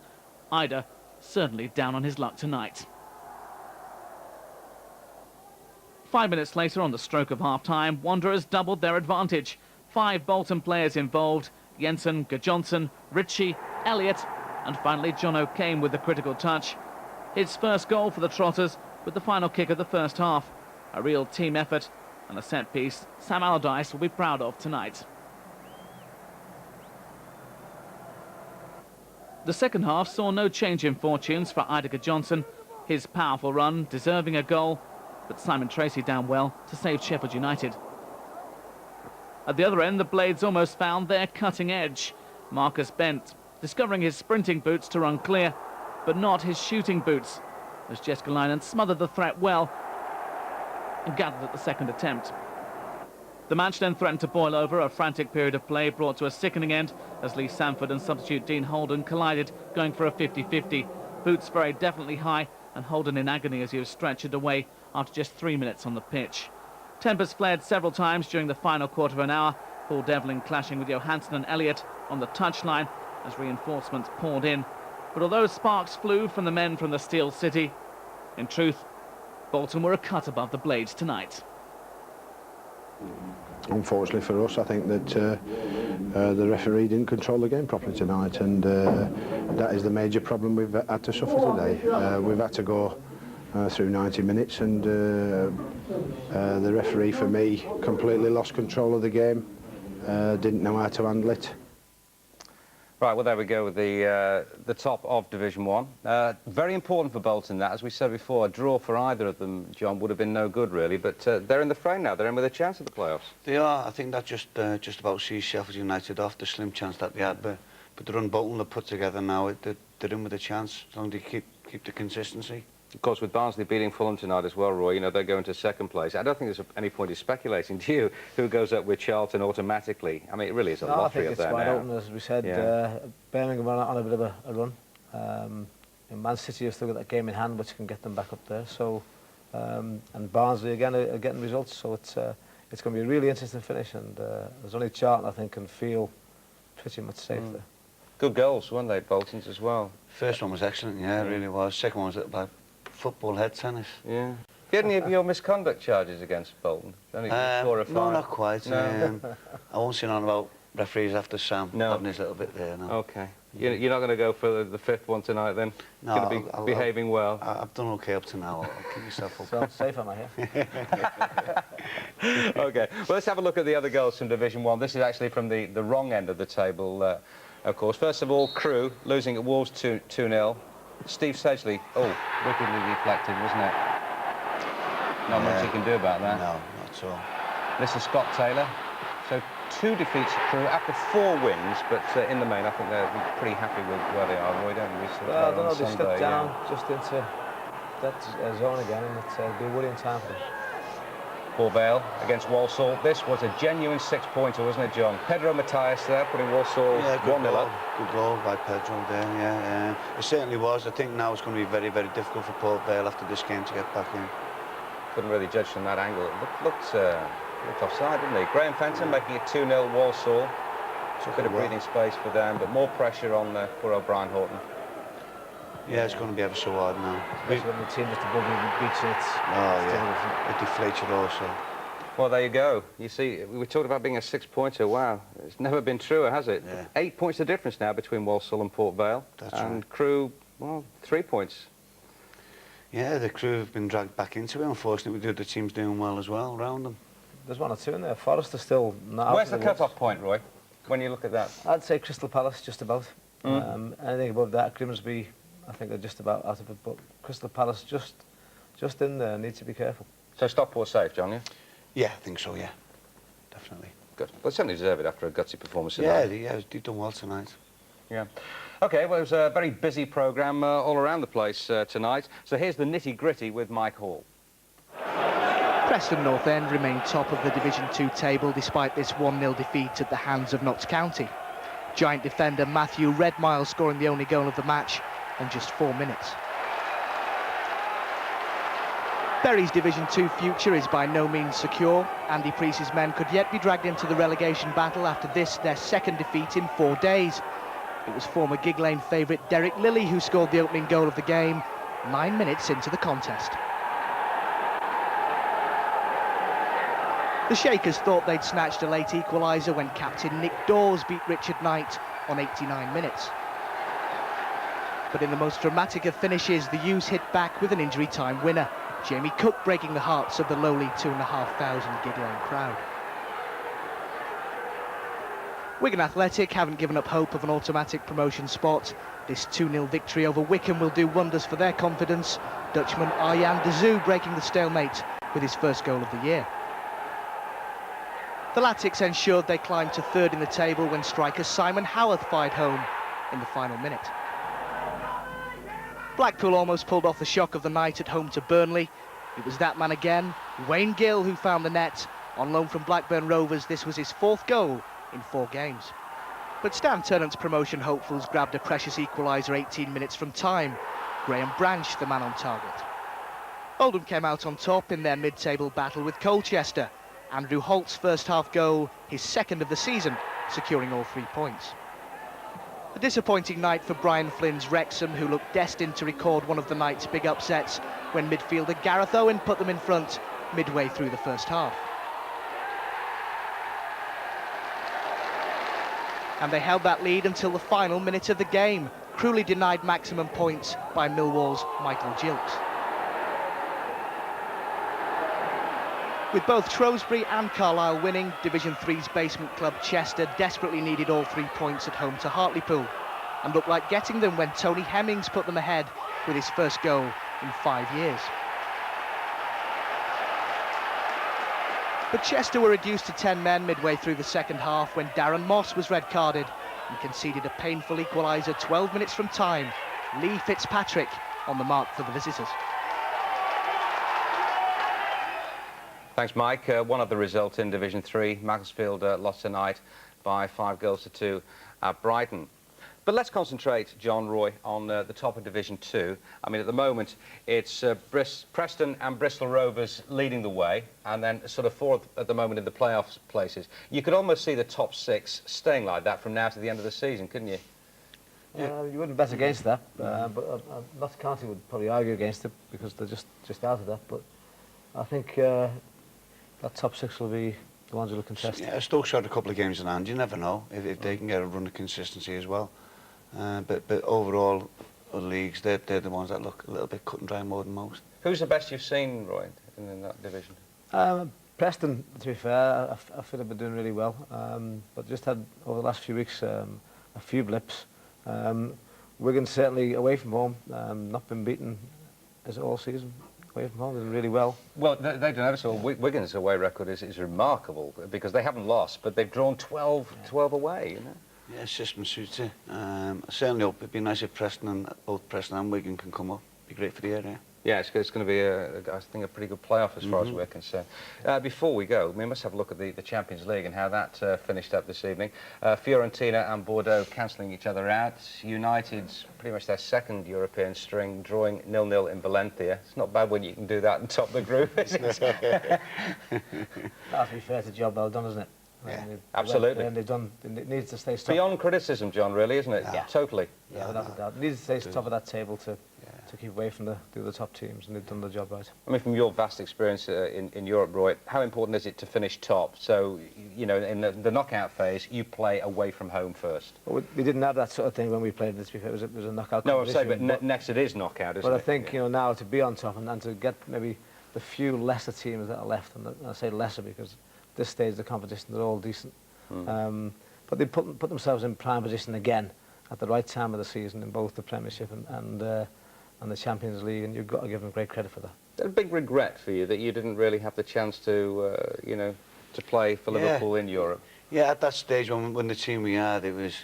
Speaker 1: Ida certainly down on his luck tonight. 5 minutes later, on the stroke of half-time, Wanderers doubled their advantage. 5 Bolton players involved: Jensen, Johnson, Ritchie, Elliott, and finally John O'Kane with the critical touch. His first goal for the Trotters with the final kick of the first half. A real team effort and a set-piece Sam Allardyce will be proud of tonight. The second half saw no change in fortunes for Idager Johnson. His powerful run deserving a goal, but Simon Tracy down well to save Sheffield United. At the other end, the Blades almost found their cutting edge. Marcus Bent discovering his sprinting boots to run clear, but not his shooting boots, as Jääskeläinen smothered the threat well and gathered at the second attempt. The match then threatened to boil over, a frantic period of play brought to a sickening end as Lee Sanford and substitute Dean Holden collided, going for a 50-50. Boots very definitely high, and Holden in agony as he was stretchered away after just 3 minutes on the pitch. Tempers flared several times during the final quarter of an hour, Paul Devlin clashing with Johansson and Elliott on the touchline as reinforcements poured in. But although sparks flew from the men from the Steel City, in truth, Bolton were a cut above the Blades tonight.
Speaker 3: Unfortunately for us, I think that the referee didn't control the game properly tonight, and that is the major problem we've had to suffer today. We've had to go through 90 minutes, and the referee, for me, completely lost control of the game, didn't know how to handle it.
Speaker 6: Right, well, there we go with the top of Division 1. Very important for Bolton, that. As we said before, a draw for either of them, John, would have been no good, really. But they're in the fray now. They're in with a chance at the playoffs.
Speaker 23: They are. I think that just about sees Sheffield United off, the slim chance that they had. But the run Bolton have put together now, they're in with a chance, as long as they keep the consistency.
Speaker 6: Of course, with Barnsley beating Fulham tonight as well, Roy, you know, they're going to second place. I don't think there's any point in speculating, do you, who goes up with Charlton automatically? I mean, it really is a lottery up there now.
Speaker 22: I think it's wide open, as we said. Yeah. Birmingham are on a bit of a run. And Man City have still got that game in hand, which can get them back up there. So, and Barnsley again are getting results. So it's going to be a really interesting finish. And there's only Charlton, I think, can feel pretty much safe there.
Speaker 6: Good goals, weren't they, Bolton's as well?
Speaker 23: First one was excellent, yeah, it really was. Second one was about football head tennis.
Speaker 6: Yeah. Have you had any of your misconduct charges against Bolton? Only 4 or 5?
Speaker 23: No, not quite.
Speaker 6: No.
Speaker 23: I won't say on about referees after Sam having his little bit there. No.
Speaker 6: Okay. You're not going to go for the 5th one tonight, then?
Speaker 23: No,
Speaker 6: going to be behaving well.
Speaker 23: I've done okay up to now. I'll keep yourself up.
Speaker 22: So safe am I here?
Speaker 6: Okay, well, let's have a look at the other goals from Division 1. This is actually from the wrong end of the table, of course. First of all, Crewe losing at Wolves 2-0. Steve Sedgley, wickedly deflected, wasn't it? Not much you can do about that.
Speaker 23: No, not at all.
Speaker 6: This is Scott Taylor. So 2 defeats at Crewe after 4 wins, but in the main, I think they're pretty happy with where they are, Roy, don't we?
Speaker 22: Well, I don't know, they slipped down just into that zone again, and it'll be a worrying time for them.
Speaker 6: Port Vale against Walsall. This was a genuine 6-pointer, wasn't it, John? Pedro Matthias there, putting Walsall 1-0 up.
Speaker 23: Good goal by Pedro there, yeah. It certainly was. I think now it's going to be very, very difficult for Port Vale after this game to get back in.
Speaker 6: Couldn't really judge from that angle. It looked offside, didn't he? Graham Fenton making it 2-0 Walsall. Took a bit of breathing space for them, but more pressure on poor O'Brien Horton.
Speaker 23: Yeah, it's going to be ever so hard now.
Speaker 22: Especially when the team just above you beats it.
Speaker 23: Oh, yeah. It deflates you also.
Speaker 6: Well, there you go. You see, we talked about being a 6-pointer. Wow, it's never been truer, has it?
Speaker 23: Yeah.
Speaker 6: 8 points the difference now between Walsall and Port Vale.
Speaker 23: That's
Speaker 6: and
Speaker 23: right.
Speaker 6: Crewe, well, 3 points.
Speaker 23: Yeah, the Crewe have been dragged back into it, unfortunately. The other team's doing well as well around them.
Speaker 22: There's 1 or 2 in there. Forest are still not
Speaker 6: Where's
Speaker 22: out
Speaker 6: the cut-off point, Roy, when you look at that?
Speaker 22: I'd say Crystal Palace, just about. Anything above that, Grimsby, I think they're just about out of it, but Crystal Palace just in there, need to be careful.
Speaker 6: So Stockport safe, John, yeah?
Speaker 23: Yeah, I think so, yeah. Definitely.
Speaker 6: Good. Well, they certainly deserve it after a gutsy performance tonight.
Speaker 23: Yeah, they've done well tonight.
Speaker 6: Yeah. OK, well, it was a very busy programme all around the place tonight. So here's the nitty-gritty with Mike Hall.
Speaker 4: Preston North End remain top of the Division 2 table despite this 1-0 defeat at the hands of Notts County. Giant defender Matthew Redmile scoring the only goal of the match in just 4 minutes. Bury's Division 2 future is by no means secure. Andy Priest's men could yet be dragged into the relegation battle after this, their 2nd defeat in 4 days. It was former Gig Lane favourite Derek Lilly who scored the opening goal of the game 9 minutes into the contest. The Shakers thought they'd snatched a late equaliser when captain Nick Dawes beat Richard Knight on 89 minutes. But in the most dramatic of finishes, the U's hit back with an injury time winner. Jamie Cook breaking the hearts of the lowly 2,500 Gig Lane crowd. Wigan Athletic haven't given up hope of an automatic promotion spot. This 2-0 victory over Wycombe will do wonders for their confidence. Dutchman Arjan de Zoo breaking the stalemate with his first goal of the year. The Latics ensured they climbed to 3rd in the table when striker Simon Howarth fired home in the final minute. Blackpool almost pulled off the shock of the night at home to Burnley. It was that man again, Wayne Gill, who found the net. On loan from Blackburn Rovers, this was his 4th goal in 4 games. But Stan Ternant's promotion hopefuls grabbed a precious equaliser 18 minutes from time. Graham Branch, the man on target. Oldham came out on top in their mid-table battle with Colchester. Andrew Holt's first half goal, his 2nd of the season, securing all 3 points. A disappointing night for Brian Flynn's Wrexham, who looked destined to record one of the night's big upsets when midfielder Gareth Owen put them in front midway through the first half. And they held that lead until the final minute of the game, cruelly denied maximum points by Millwall's Michael Gilks. With both Shrewsbury and Carlisle winning, Division 3's basement club Chester desperately needed all 3 points at home to Hartlepool and looked like getting them when Tony Hemmings put them ahead with his first goal in 5 years. But Chester were reduced to 10 men midway through the second half when Darren Moss was red-carded and conceded a painful equaliser 12 minutes from time. Lee Fitzpatrick on the mark for the visitors.
Speaker 6: Thanks, Mike. One of the results in Division 3, Macclesfield lost tonight by 5-2 at Brighton. But let's concentrate, John, Roy, on the top of Division 2. I mean, at the moment, it's Preston and Bristol Rovers leading the way, and then sort of 4th at the moment in the playoffs places. You could almost see the top 6 staying like that from now to the end of the season, couldn't you?
Speaker 22: You wouldn't bet against that, but Notts County would probably argue against it because they're just out of that. But I think that top 6 will be the ones who will contest.
Speaker 23: Yeah, Stoke's got a couple of games in hand. You never know if they can get a run of consistency as well. But overall, other leagues, they're the ones that look a little bit cut and dry more than most.
Speaker 6: Who's the best you've seen, Roy, in that division?
Speaker 22: Preston, to be fair, I feel they've been doing really well. But just had, over the last few weeks, a few blips. Wigan certainly away from home, not been beaten as all season. Away from home, doing really well.
Speaker 6: Well, they don't have so. Wigan's away record is remarkable because they haven't lost, but they've drawn 12 away, you know?
Speaker 23: Yeah, system suits it. I certainly hope it'd be nice if both Preston and Wigan can come up. Be great for the area.
Speaker 6: Yeah, it's going to be, I think, a pretty good playoff as far as we're concerned. Before we go, we must have a look at the Champions League and how that finished up this evening. Fiorentina and Bordeaux cancelling each other out. United's pretty much their second European string, drawing 0-0 in Valencia. It's not bad when you can do that and top the group, is it?
Speaker 22: That's to be fair to job well done, isn't it?
Speaker 6: Yeah, absolutely.
Speaker 22: And it needs to stay top.
Speaker 6: Beyond criticism, John, really, isn't it?
Speaker 22: Yeah.
Speaker 6: Totally.
Speaker 22: Yeah, without a doubt. It needs to stay top of that table to keep away from the other top teams, and they've done the job right.
Speaker 6: I mean, from your vast experience in Europe, Roy, how important is it to finish top? So, you know, in the knockout phase, you play away from home first.
Speaker 22: Well, we didn't have that sort of thing when we played this. It was a knockout
Speaker 6: No, I'm
Speaker 22: competition.
Speaker 6: saying, but next it is knockout, isn't it?
Speaker 22: But I think, you know, now to be on top and to get maybe the few lesser teams that are left, and I say lesser because at this stage of the competition, they're all decent. But they put themselves in prime position again at the right time of the season in both the Premiership and the Champions League, and you've got to give them great credit for that.
Speaker 6: Is that a big regret for you that you didn't really have the chance to, you know, to play for Liverpool in Europe?
Speaker 23: Yeah, at that stage when the team we had, it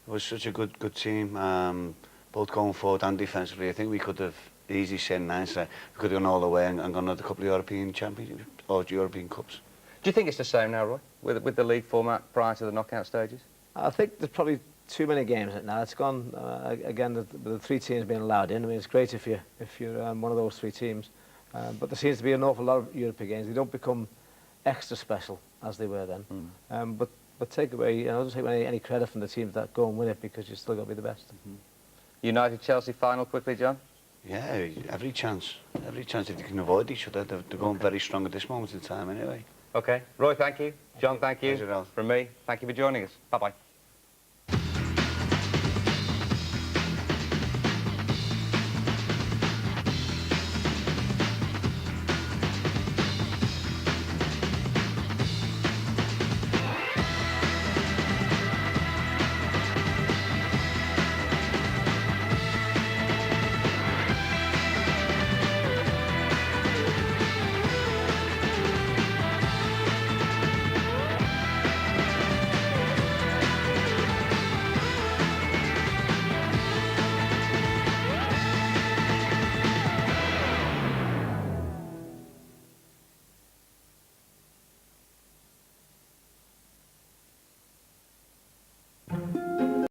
Speaker 23: was such a good team, both going forward and defensively. I think we could have easily said nice. We could have gone all the way and gone another couple of European Championships or European Cups.
Speaker 6: Do you think it's the same now, Roy, with the league format prior to the knockout stages?
Speaker 22: I think there's probably too many games now. It's gone again. The three teams being allowed in. I mean, it's great if you're one of those three teams, but there seems to be an awful lot of European games. They don't become extra special as they were then. But take away, you know, don't take away any credit from the teams that go and win it, because you still got to be the best.
Speaker 6: United Chelsea final quickly, John.
Speaker 23: Yeah, every chance if they can avoid each other. They're going very strong at this moment in time, anyway.
Speaker 6: Okay, Roy, thank you. John, thank you.
Speaker 23: Pleasure, Al.
Speaker 6: From me, thank you for joining us. Bye-bye.